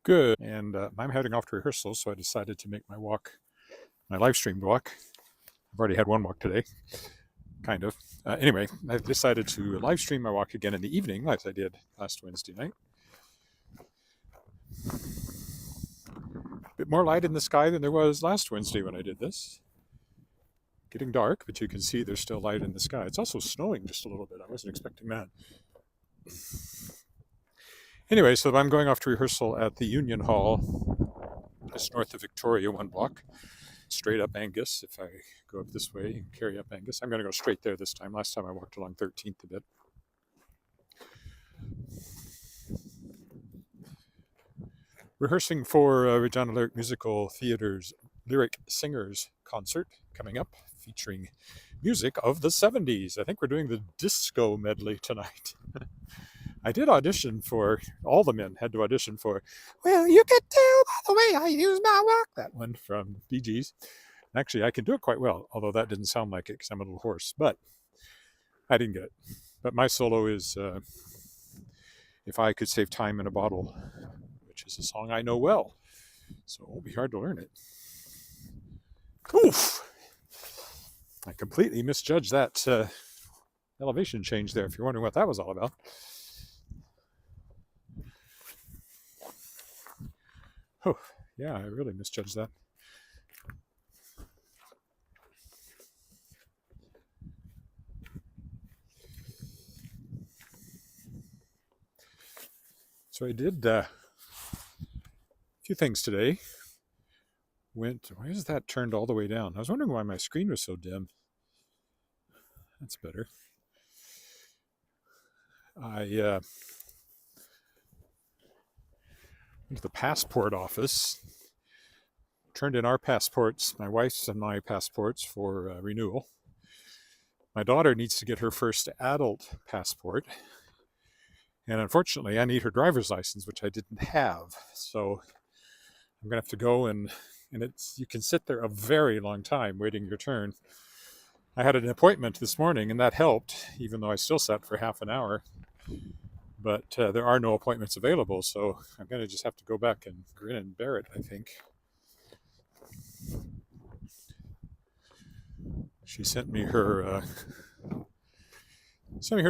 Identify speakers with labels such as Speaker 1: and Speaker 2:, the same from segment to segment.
Speaker 1: Good. And I'm heading off to rehearsal, so I decided to make my walk, my live streamed walk. I've already had one walk today, kind of. Anyway, I've decided to live stream my walk again in the evening, like I did last Wednesday night. A bit more light in the sky than there was last Wednesday when I did this. Getting dark, but you can see there's still light in the sky. It's also snowing just a little bit. I wasn't expecting that. Anyway, so I'm going off to rehearsal at the Union Hall, just north of Victoria, one block, straight up Angus. If I go up this way and carry up Angus, I'm going to go straight there this time. Last time I walked along 13th a bit. Rehearsing for Regina Lyric Musical Theatre's Lyric Singers concert coming up, featuring music of the 70s. I think we're doing the disco medley tonight. I did audition for, all the men had to audition for, well, you can tell by the way I use my walk, that one from Bee Gees. Actually, I can do it quite well, although that didn't sound like it because I'm a little hoarse, but I didn't get it. But my solo is If I Could Save Time in a Bottle, which is a song I know well, so it won't be hard to learn it. Oof! I completely misjudged that elevation change there, if you're wondering what that was all about. Oh, yeah, I really misjudged that. So I did a few things today. Why is that turned all the way down? I was wondering why my screen was so dim. That's better. I went to the passport office, turned in our passports, my wife's and my passports, for renewal. My daughter needs to get her first adult passport, and unfortunately I need her driver's license, which I didn't have. So I'm gonna have to go and you can sit there a very long time waiting your turn. I had an appointment this morning and that helped, even though I still sat for half an hour. But there are no appointments available, so I'm going to just have to go back and grin and bear it, I think. She sent me her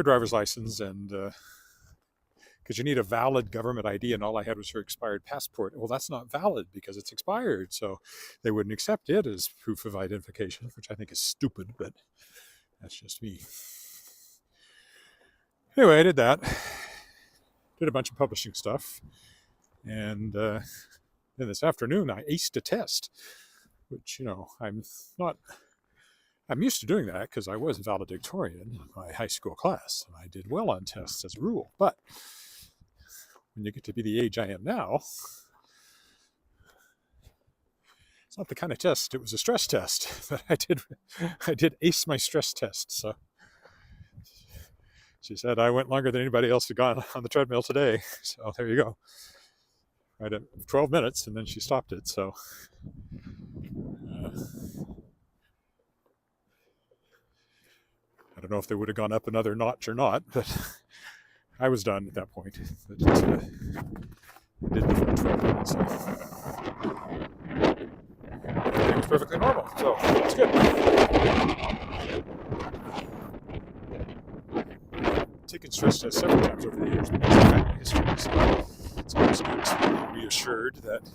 Speaker 1: driver's license, and because you need a valid government ID, and all I had was her expired passport. Well, that's not valid because it's expired, so they wouldn't accept it as proof of identification, which I think is stupid, but that's just me. Anyway, I did that. Did a bunch of publishing stuff, and then this afternoon I aced a test, which, I'm used to doing that because I was valedictorian in my high school class, and I did well on tests as a rule. But when you get to be the age I am now, it's not the kind of test. It was a stress test, but I did ace my stress test. So she said I went longer than anybody else had gone on the treadmill today. So there you go. Right at 12 minutes, and then she stopped it. So I don't know if they would have gone up another notch or not, but I was done at that point. But I did it for 12 minutes. So everything was perfectly normal. So it's good. I've taken stress tests several times over the years because I've had history. So it's always good to be reassured that,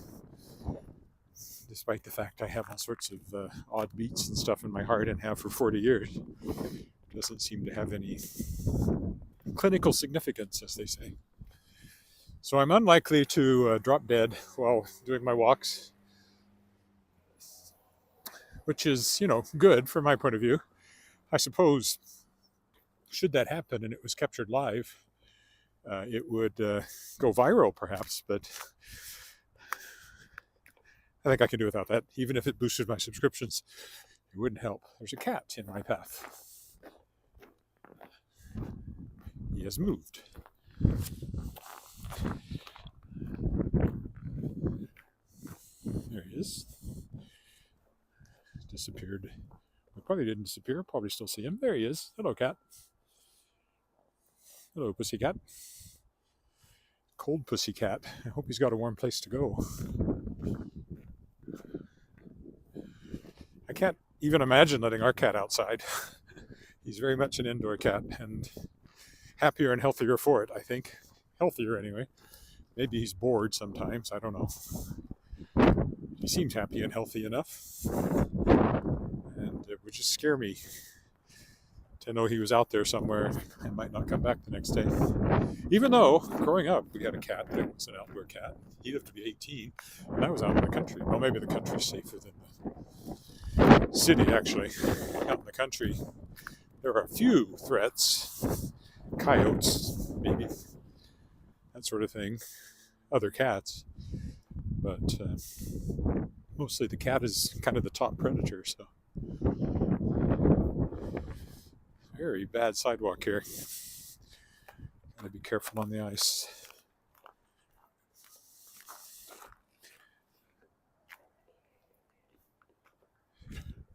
Speaker 1: despite the fact I have all sorts of odd beats and stuff in my heart and have for 40 years, it doesn't seem to have any clinical significance, as they say. So I'm unlikely to drop dead while doing my walks, which is, good from my point of view. I suppose, should that happen and it was captured live, it would go viral perhaps, but I think I can do without that. Even if it boosted my subscriptions, it wouldn't help. There's a cat in my path. He has moved. There he is. Disappeared. Well, probably didn't disappear. Probably still see him. There he is. Hello, cat. Hello, pussycat. Cold pussycat. I hope he's got a warm place to go. I can't even imagine letting our cat outside. He's very much an indoor cat and happier and healthier for it, I think. Healthier anyway. Maybe he's bored sometimes, I don't know. He seems happy and healthy enough. And it would just scare me to know he was out there somewhere and might not come back the next day. Even though, growing up, we had a cat, but it was an outdoor cat. He lived to be 18, and I was out in the country. Well, maybe the country's safer than the city, actually. Out in the country, there are a few threats. Coyotes, maybe. That sort of thing. Other cats. But mostly the cat is kind of the top predator, so. Very bad sidewalk here. Gotta be careful on the ice.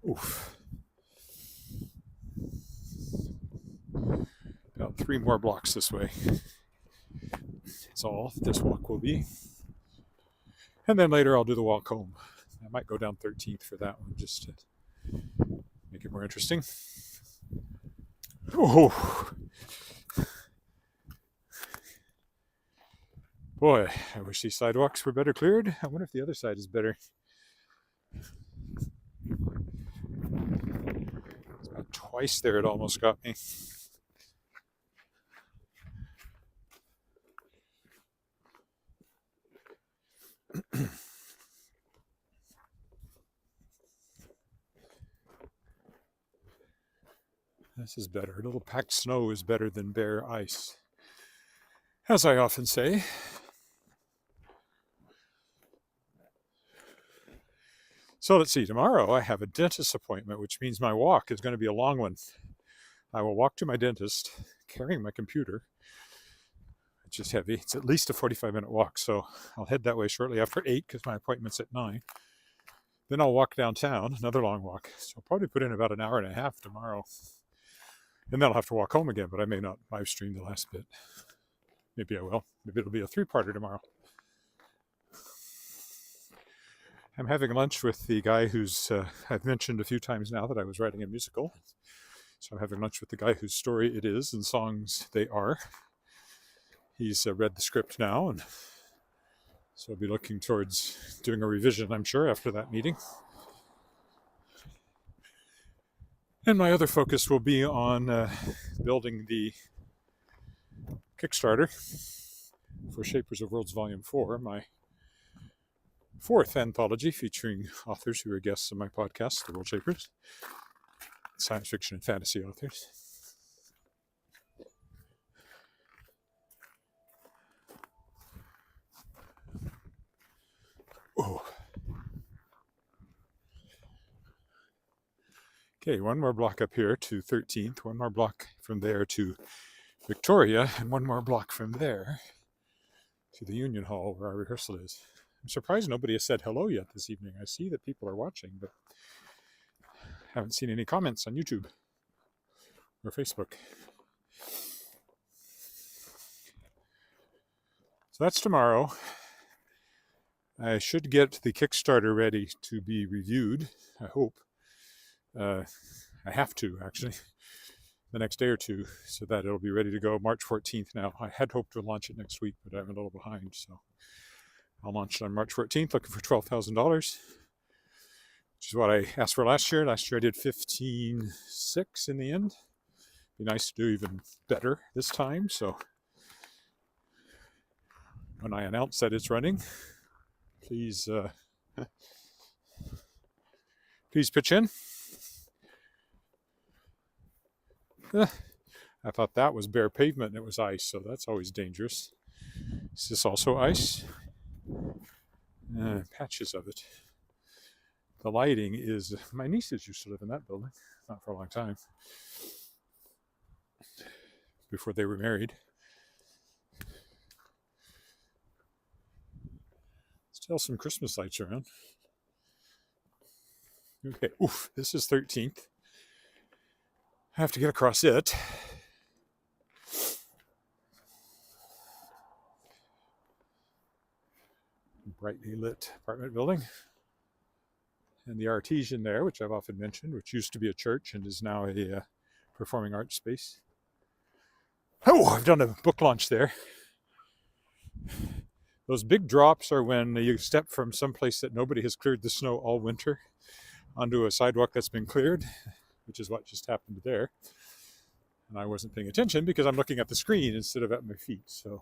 Speaker 1: Oof. About 3 more blocks this way. That's all this walk will be. And then later I'll do the walk home. I might go down 13th for that one just to make it more interesting. Oh, boy, I wish these sidewalks were better cleared. I wonder if the other side is better. It's about twice there it almost got me. This is better. A little packed snow is better than bare ice, as I often say. So let's see, tomorrow I have a dentist appointment, which means my walk is going to be a long one. I will walk to my dentist carrying my computer, which is heavy. It's at least a 45-minute walk, so I'll head that way shortly after 8 because my appointment's at 9. Then I'll walk downtown, another long walk. So I'll probably put in about an hour and a half tomorrow. And then I'll have to walk home again, but I may not live stream the last bit. Maybe I will. Maybe it'll be a 3-parter tomorrow. I'm having lunch with the guy who's, I've mentioned a few times now that I was writing a musical. So I'm having lunch with the guy whose story it is and songs they are. He's read the script now, and so I'll be looking towards doing a revision, I'm sure, after that meeting. And my other focus will be on building the Kickstarter for Shapers of Worlds Volume 4, my 4th anthology featuring authors who are guests on my podcast, The World Shapers, science fiction and fantasy authors. Oh. Okay, 1 more block up here to 13th, 1 more block from there to Victoria, and 1 more block from there to the Union Hall where our rehearsal is. I'm surprised nobody has said hello yet this evening. I see that people are watching, but haven't seen any comments on YouTube or Facebook. So that's tomorrow. I should get the Kickstarter ready to be reviewed, I hope. I have to, actually, the next day or two, so that it'll be ready to go March 14th now. I had hoped to launch it next week, but I'm a little behind, so I'll launch it on March 14th, looking for $12,000, which is what I asked for last year. Last year I did 15.6 in the end. Be nice to do even better this time, so when I announce that it's running, please pitch in. I thought that was bare pavement and it was ice, so that's always dangerous. Is this also ice? Patches of it. The lighting is... My nieces used to live in that building, not for a long time, before they were married. Still some Christmas lights around. Okay, oof, this is 13th. I have to get across it. brightly lit apartment building. And the Artesian there, which I've often mentioned, which used to be a church and is now a performing arts space. Oh, I've done a book launch there. Those big drops are when you step from someplace that nobody has cleared the snow all winter onto a sidewalk that's been cleared, which is what just happened there. And I wasn't paying attention because I'm looking at the screen instead of at my feet. So,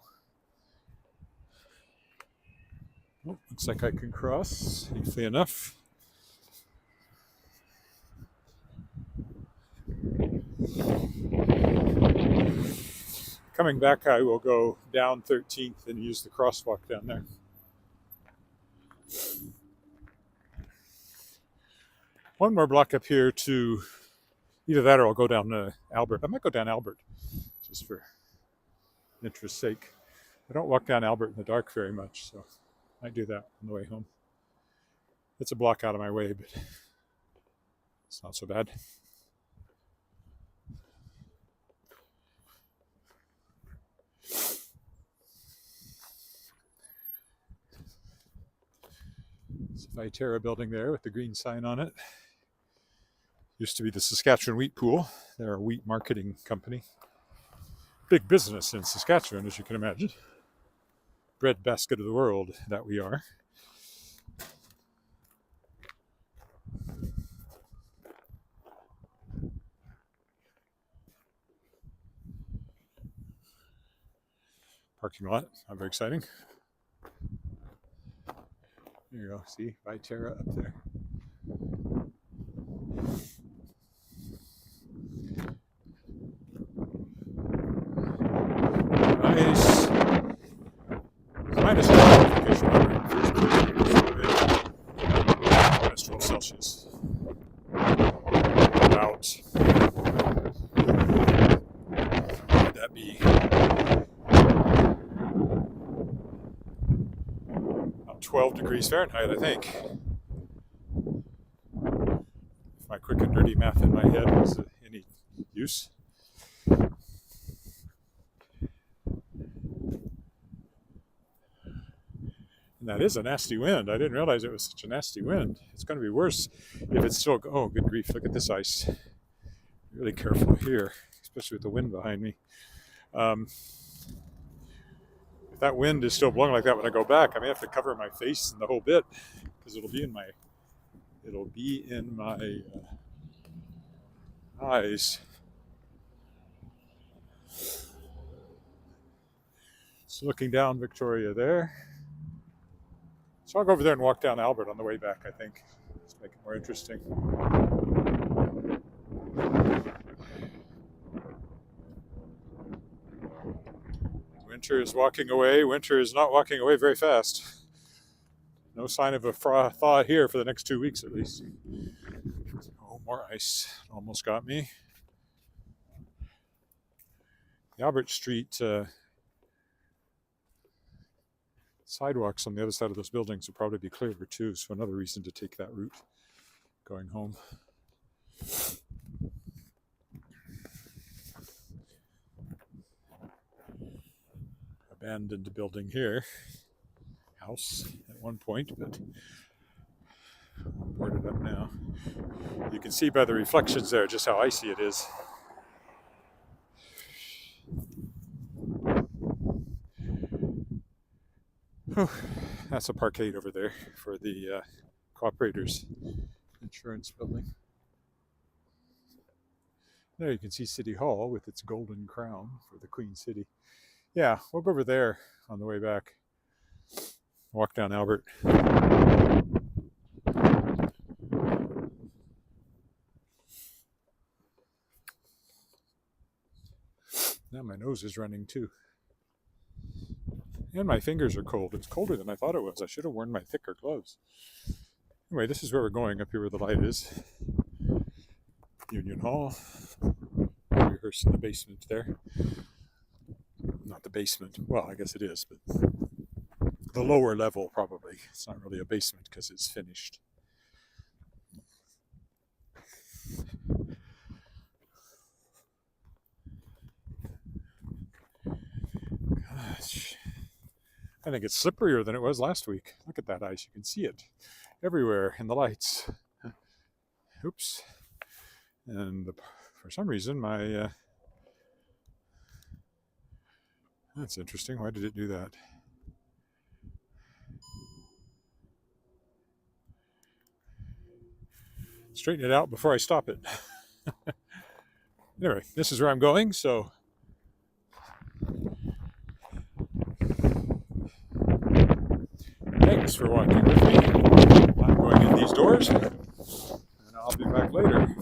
Speaker 1: oh, looks like I can cross safely enough. Coming back, I will go down 13th and use the crosswalk down there. One more block up here to either that or I'll go down Albert. I might go down Albert just for interest's sake. I don't walk down Albert in the dark very much, so I might do that on the way home. It's a block out of my way, but it's not so bad. It's a Viterra building there with the green sign on it. Used to be the Saskatchewan Wheat Pool. They're a wheat marketing company. Big business in Saskatchewan, as you can imagine. Breadbasket of the world that we are. Parking lot, not very exciting. There you go, see, Viterra up there. Nice. Minus 12 because minus 12 Celsius. About. What would that be? About 12 degrees Fahrenheit, I think. If my quick and dirty math in my head was any use. And that is a nasty wind. I didn't realize it was such a nasty wind. It's going to be worse if it's still... Oh, good grief. Look at this ice. Really careful here, especially with the wind behind me. If that wind is still blowing like that when I go back, I may have to cover my face and the whole bit because it'll be in my eyes. So looking down Victoria there. So I'll go over there and walk down Albert on the way back, I think. Let's make it more interesting. Winter is walking away. Winter is not walking away very fast. No sign of a thaw here for the next 2 weeks at least. Oh, more ice. Almost got me. The Albert Street sidewalks on the other side of those buildings will probably be clearer too, so another reason to take that route going home. Abandoned building here. House at one point, but boarded up now. You can see by the reflections there just how icy it is. That's a parkade over there for the Cooperators Insurance Building. There you can see City Hall with its golden crown for the Queen City. Yeah, we'll go over there on the way back. Walk down Albert. Now my nose is running too. And my fingers are cold. It's colder than I thought it was. I should have worn my thicker gloves. Anyway, this is where we're going, up here where the light is. Union Hall. We rehearse in the basement there. Not the basement. Well, I guess it is, but the lower level probably. It's not really a basement because it's finished. Gosh. I think it's slipperier than it was last week. Look at that ice. You can see it everywhere in the lights. Oops. And for some reason, my... that's interesting. Why did it do that? Straighten it out before I stop it. Anyway, this is where I'm going, so thanks for walking with me. I'm going in these doors, and I'll be back later.